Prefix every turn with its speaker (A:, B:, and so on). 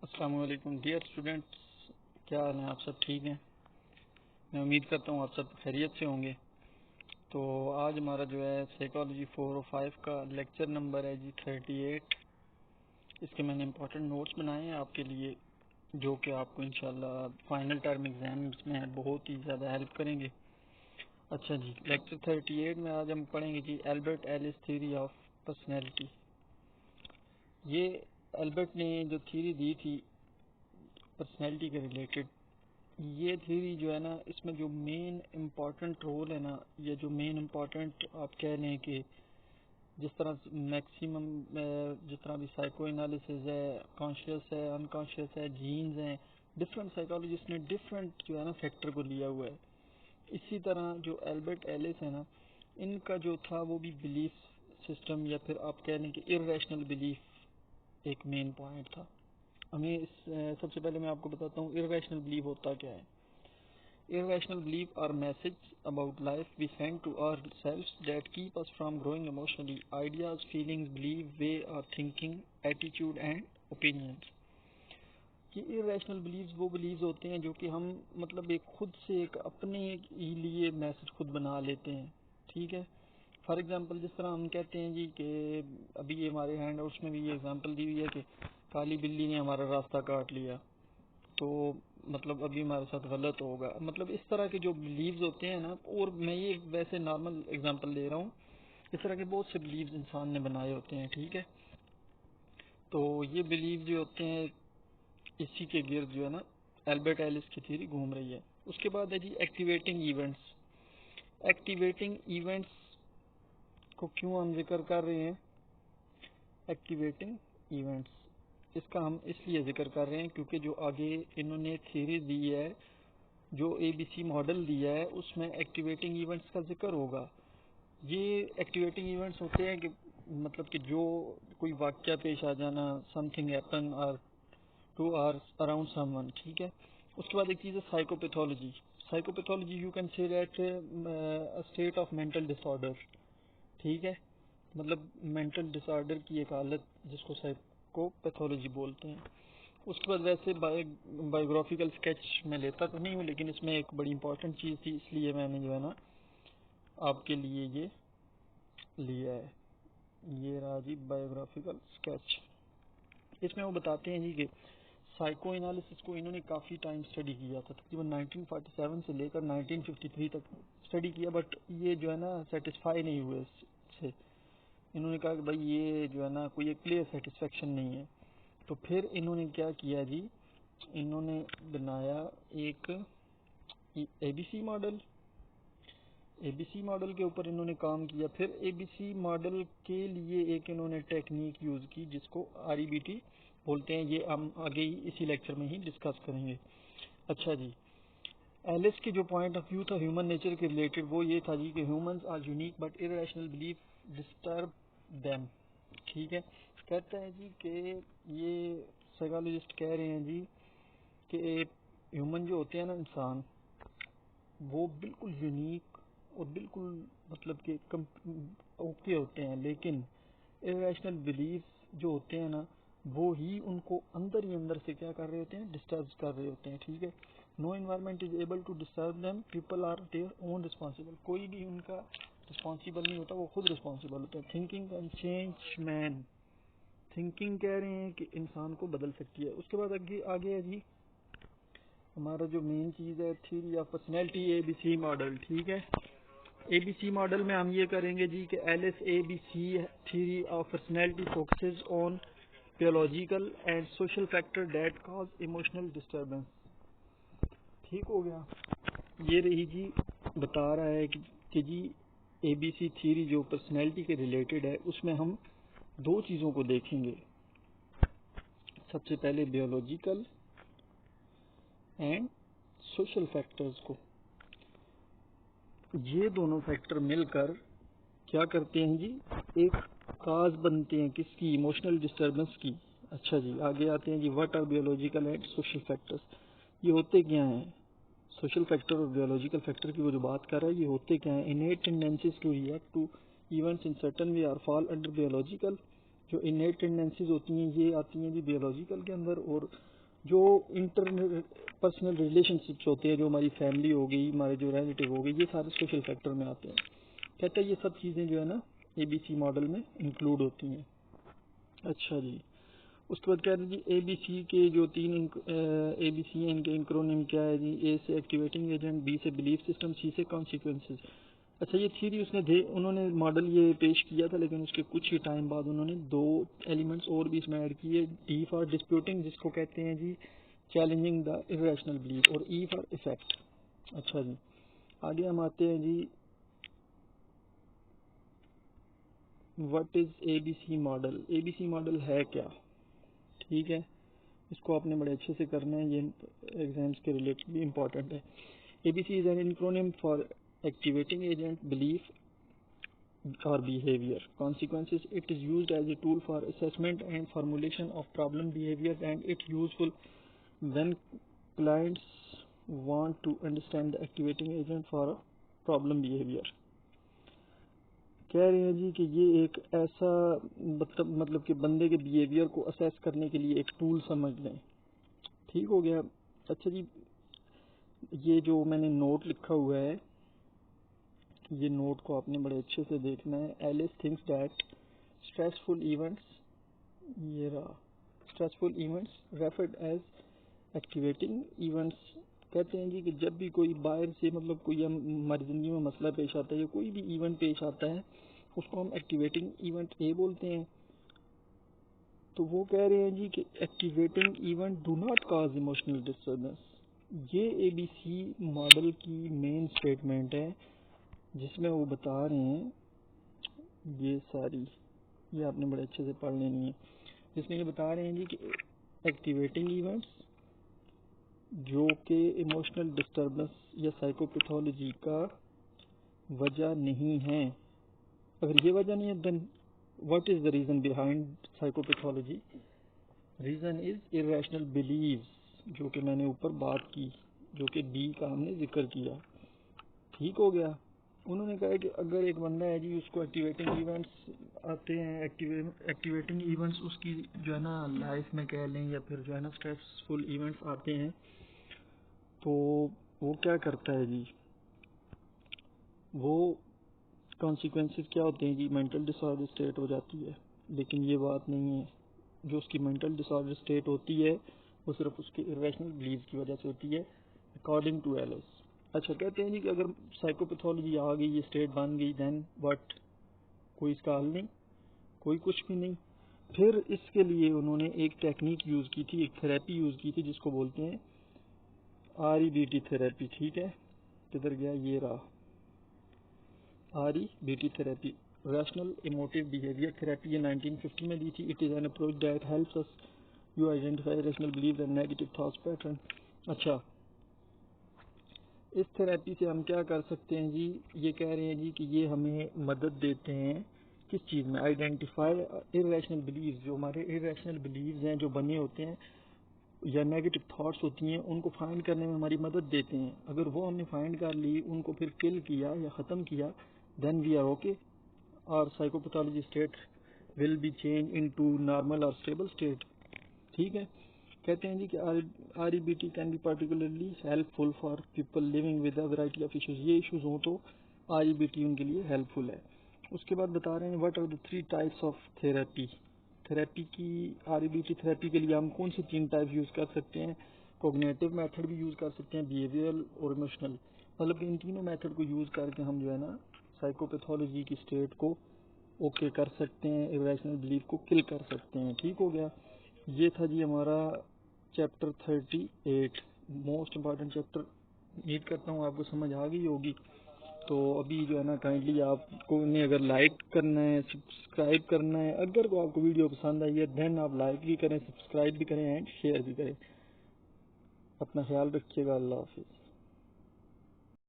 A: السلام علیکم dear students, کیا حال ہیں؟ آپ سب ٹھیک ہیں؟ میں امید کرتا ہوں آپ سب خیریت سے ہوں گے۔ تو آج ہمارا جو ہے سائیکالوجی 4 اور 5 کا لیکچر نمبر ہے جی 38۔ اس کے میں نے امپورٹنٹ نوٹس بنائے ہیں آپ کے لیے، جو کہ آپ کو انشاءاللہ فائنل ٹرم ایگزامز میں بہت ہی زیادہ ہیلپ کریں گے۔ اچھا جی، لیکچر 38 میں آج ہم پڑھیں گے جی Albert Ellis theory of personality. یہ البرٹ نے جو تھیوری دی تھی پرسنالٹی کے ریلیٹڈ، یہ تھیوری جو ہے نا، اس میں جو مین امپورٹنٹ رول ہے نا، یہ جو مین امپورٹنٹ آپ کہہ لیں کہ جس طرح میکسیمم جس طرح بھی سائیکو انالیسز ہے، کانشیس ہے، انکانشیس ہے، جینز ہیں، ڈفرینٹ سائیکالوجسٹ نے ڈفرینٹ جو ہے نا فیکٹر کو لیا ہوا ہے۔ اسی طرح جو البرٹ ایلس ہے نا، ان کا جو تھا وہ بھی بلیف سسٹم، یا پھر آپ کہہ لیں کہ ارریشنل بلیف ایک مین پوائنٹ تھا۔ ہمیں سب سے پہلے میں آپ کو بتاتا ہوں ارریشنل بلیف ہوتا کیا ہے۔ Irrational belief are messages about life we send to ourselves that keep us from growing emotionally. Ideas, feelings, belief, way of thinking, attitude and opinions. کہ irrational beliefs وہ beliefs ہوتے ہیں جو کہ ہم مطلب ایک خود سے ایک اپنے ہی لیے میسج خود بنا لیتے ہیں، ٹھیک ہے۔ فار ایگزامپل جس طرح ہم کہتے ہیں جی کہ ابھی یہ ہمارے ہینڈ آؤٹس میں بھی یہ ایگزامپل دی ہوئی ہے کہ کالی بلی نے ہمارا راستہ کاٹ لیا، تو مطلب ابھی ہمارے ساتھ غلط ہوگا۔ مطلب اس طرح کے جو بلیوز ہوتے ہیں نا، اور میں یہ ویسے نارمل اگزامپل دے رہا ہوں، اس طرح کے بہت سے بلیوز انسان نے بنائے ہوتے ہیں، ٹھیک ہے۔ تو یہ بلیو جو ہوتے ہیں اسی کے گرد جو ہے نا البرٹ ایلس کی تھیوری گھوم رہی ہے۔ اس کے بعد ہے جی ایکٹیویٹنگ ایونٹس۔ ایکٹیویٹنگ ایونٹس کو کیوں ہم ذکر کر رہے ہیں؟ ایکٹیویٹنگ ایونٹس اس کا ہم اس لیے ذکر کر رہے ہیں کیونکہ جو آگے انہوں نے تھیوری دی ہے، جو اے بی سی ماڈل دیا ہے، اس میں ایکٹیویٹنگ ایونٹس کا ذکر ہوگا۔ یہ ایکٹیویٹنگ ایونٹس ہوتے ہیں کہ مطلب کہ جو کوئی واقعہ پیش آ جانا، سم تھنگ ہیپن اور to or around someone, ٹھیک ہے۔ اس کے بعد ایک چیز ہے psychopathology. Psychopathology you can say that state of mental disorder, ٹھیک ہے، مطلب مینٹل ڈس آرڈر کی ایک حالت جس کو سائیکوپیتھولوجی بولتے ہیں۔ اس کے بعد ویسے بایوگرافیکل سکیچ میں لیتا تو نہیں ہوں، لیکن اس میں ایک بڑی امپورٹنٹ چیز تھی، اس لیے میں نے جو ہے نا آپ کے لیے یہ لیا ہے۔ یہ رہا جی بایوگرافیکل سکیچ۔ اس میں وہ بتاتے ہیں جی کہ سائیکو انالیسس کو انہوں نے کافی ٹائم اسٹڈی کیا تھا، تقریباً 1947 سے لے کر 1953 تک اسٹڈی کیا، بٹ یہ جو ہے نا سیٹسفائی نہیں ہوئے اس سے۔ انہوں نے کہا کہ بھائی یہ جو ہے نا کوئی ایک کلیئر سیٹسفیکشن نہیں ہے۔ تو پھر انہوں نے کیا کیا جی، انہوں نے بنایا ایک اے B C model. A B C model کے اوپر انہوں نے کام کیا۔ پھر اے بی سی ماڈل کے لیے ایک انہوں نے ٹیکنیک یوز کی جس کو آر ای بی ٹی بولتے ہیں۔ یہ ہم آگے ہی اسی لیکچر میں ہی ڈسکس کریں گے۔ اچھا جی، ایلس کے جو پوائنٹ آف ویو تھا ہیومن نیچر کے ریلیٹڈ، وہ یہ تھا جی کہ humans are unique but irrational belief disturb them, ٹھیک ہے۔ کہتا ہے جی کہ یہ سائیکالوجسٹ کہہ رہے ہیں جی کہ ہیومن جو ہوتے ہیں نا، انسان، وہ بالکل یونیک اور بالکل مطلب کہ اوکے ہوتے ہیں، لیکن ارریشنل بلیف جو ہوتے ہیں نا، وہ ہی ان کو اندر ہی اندر سے کیا کر رہے ہوتے ہیں، ڈسٹرب کر رہے ہوتے ہیں، ٹھیک ہے۔ No environment is able to disturb them, people are their own responsible. کوئی بھی ان کا رسپانسبل نہیں ہوتا، وہ خود رسپانسبل ہوتا ہے۔ Thinking can change man, thinking کہہ رہے ہیں کہ انسان کو بدل سکتی ہے۔ اس کے بعد آگے ہے جی ہمارا جو مین چیز ہے theory of personality, A B C model, ٹھیک ہے۔ اے بی سی ماڈل میں ہم یہ کریں گے جی کہ Ellis A B C theory of personality focuses on biological and social factor that cause emotional disturbance، ٹھیک ہو گیا۔ یہ رہی جی، بتا رہا ہے کہ جی اے بی سی تھیوری جو پرسنالٹی کے ریلیٹڈ ہے، اس میں ہم دو چیزوں کو دیکھیں گے۔ سب سے پہلے بیولوجیکل اینڈ سوشل فیکٹرز کو۔ یہ دونوں فیکٹر مل کر کیا کرتے ہیں جی، ایک کاز بنتے ہیں کس کی، ایموشنل ڈسٹربنس کی۔ اچھا جی، آگے آتے ہیں جی what are biological and social factors. یہ ہوتے کیا ہیں؟ سوشل فیکٹر اور بیولوجیکل فیکٹر کی وہ جو بات کر رہا ہے، یہ ہوتے کیا ہیں؟ Innate tendencies to react to events in certain way are fall under biological. جو انیٹ ٹینڈنسیز ہوتی ہیں یہ آتی ہیں جی بیولوجیکل کے اندر، اور جو انٹر پرسنل ریلیشن شپس ہوتے ہیں، جو ہماری فیملی ہو گئی، ہمارے جو ریلیٹیو ہو گئی، یہ سارے سوشل فیکٹر میں آتے ہیں. کہتے ہیں یہ سب چیزیں جو ہے نا اے بی سی ماڈل میں انکلوڈ ہوتی ہیں. اچھا جی، اس کے بعد کہہ رہے ہیں جی اے بی سی کے جو تین اے بی سی ہیں، ان کے انکرونیم کیا ہے جی؟ اے سے ایکٹیویٹنگ ایجنٹ، بی سے بلیف سسٹم، سی سے کانسیکوینسز. اچھا یہ تھیوری انہوں نے ماڈل یہ پیش کیا تھا، لیکن اس کے کچھ ہی ٹائم بعد انہوں نے 2 ایلیمنٹس اور بھی اس میں ایڈ کیے. ڈی فار ڈسپیوٹنگ، جس کو کہتے ہیں جی چیلنجنگ دا irrational belief، اور ای فار افیکٹ. اچھا جی، آگے ہم آتے ہیں جی what is A B C model. A B C model ہے کیا؟ ٹھیک ہے، اس کو آپ نے بڑے اچھے سے کرنا ہے، یہ ایگزامس کے ریلیٹڈ بھی امپورٹنٹ ہے. A B C is an acronym for activating agent, belief or behavior. Consequences, it is used as a tool for assessment and formulation of problem behavior, and it's useful when clients want to understand the activating agent for a problem behavior. کہہ رہے ہیں جی کہ یہ ایک ایسا مطلب کہ بندے کے بیہیویئر کو اسیس کرنے کے لیے ایک ٹول سمجھ لیں. ٹھیک ہو گیا. اچھا جی، یہ جو میں نے نوٹ لکھا ہوا ہے، یہ نوٹ کو آپ نے بڑے اچھے سے دیکھنا ہے. Ellis thinks that stressful events referred as activating events. کہتے ہیں جی کہ جب بھی کوئی باہر سے مطلب کوئی ہماری زندگی میں مسئلہ پیش آتا ہے یا کوئی بھی ایونٹ پیش آتا ہے، اس کو ہم ایکٹیویٹنگ ایونٹ اے بولتے ہیں. تو وہ کہہ رہے ہیں جی کہ activating event do not cause emotional disturbance. یہ اے بی سی ماڈل کی مین اسٹیٹمنٹ ہے، جس میں وہ بتا رہے ہیں یہ ساری، یہ آپ نے بڑے اچھے سے پڑھ لینی ہے، جس میں یہ بتا رہے ہیں جی کہ ایکٹیویٹنگ ایونٹس جو کہ ایموشنل ڈسٹربنس یا سائیکوپیتھولوجی کا وجہ نہیں ہے. اگر یہ وجہ نہیں ہے then what is the reason behind psychopathology? Reason is irrational beliefs، جو کہ میں نے اوپر بات کی، جو کہ ڈی کا ہم نے ذکر کیا. ٹھیک ہو گیا. انہوں نے کہا کہ اگر ایک بندہ ہے جی، اس کو ایکٹیویٹنگ ایونٹس آتے ہیں، ایکٹیویٹنگ ایونٹس اس کی جو ہے نا لائف میں کہہ لیں، یا پھر جو ہے نا اسٹریسفل ایونٹس آتے ہیں، تو وہ کیا کرتا ہے جی؟ وہ کانسیکوینسز کیا ہوتے ہیں جی؟ مینٹل ڈس آرڈر اسٹیٹ ہو جاتی ہے. لیکن یہ بات نہیں ہے، جو اس کی مینٹل ڈس آرڈر اسٹیٹ ہوتی ہے وہ صرف اس کے irrational beliefs کی وجہ سے ہوتی ہے، اکارڈنگ ٹو ایلس. اچھا، کہتے ہیں جی کہ اگر سائیکوپیتھولوجی آ گئی، یہ اسٹیٹ بن گئی، دین واٹ؟ کوئی اس کا حل نہیں، کوئی کچھ بھی نہیں. پھر اس کے لیے انہوں نے ایک ٹیکنیک یوز کی تھی، ایک تھراپی یوز کی تھی، جس کو بولتے ہیں REBT تھراپی. ٹھیک ہے، کدھر گیا؟ یہ رہا REBT therapy, rational emotive behaviour therapy. یہ 1950 میں دی تھی. It is an approach that helps us you identify rational belief and negative thoughts pattern. اچھا، اس تھراپی سے ہم کیا کر سکتے ہیں جی؟ یہ کہہ رہے ہیں جی کہ یہ ہمیں مدد دیتے ہیں کس چیز میں؟ Identify irrational beliefs. جو ہمارے irrational beliefs ہیں، جو بنے ہوتے ہیں یا نیگیٹو تھاٹس ہوتی ہیں، ان کو فائنڈ کرنے میں ہماری مدد دیتے ہیں. اگر وہ ہم نے فائنڈ کر لی، ان کو پھر کل کیا یا ختم کیا، دین وی آر اوکے. اور psychopathology state will be change into normal اور اسٹیبل اسٹیٹ. ٹھیک ہے. کہتے ہیں جی کہ REBT can be particularly helpful for people living with a variety of issues. یہ ایشوز ہوں تو REBT ان کے لیے ہیلپ فل ہے. اس کے بعد بتا رہے ہیں what are the 3 types of therapy کی. REBT تھراپی کے لیے ہم کون سی 3 ٹائپ یوز کر سکتے ہیں؟ کوگنیٹو میتھڈ بھی یوز کر سکتے ہیں، بیہیویئرل اور ایموشنل. مطلب کہ ان تینوں میتھڈ کو یوز کر کے ہم جو ہے نا سائیکوپیتھولوجی کی اسٹیٹ کو اوکے کر سکتے ہیں، irrational belief کو کل کر سکتے ہیں. ٹھیک ہو گیا. یہ تھا جی ہمارا چیپٹر 38، موسٹ امپارٹنٹ چیپٹر. امید کرتا ہوں آپ کو سمجھ آ گئی ہوگی. تو ابھی جو ہے نا کائنڈلی آپ کو نے اگر لائک کرنا ہے، سبسکرائب کرنا ہے. اگر آپ کو ویڈیو پسند آئی ہے دین آپ لائک بھی کریں، سبسکرائب بھی کریں اینڈ شیئر بھی کریں. اپنا خیال رکھیے گا. اللہ حافظ.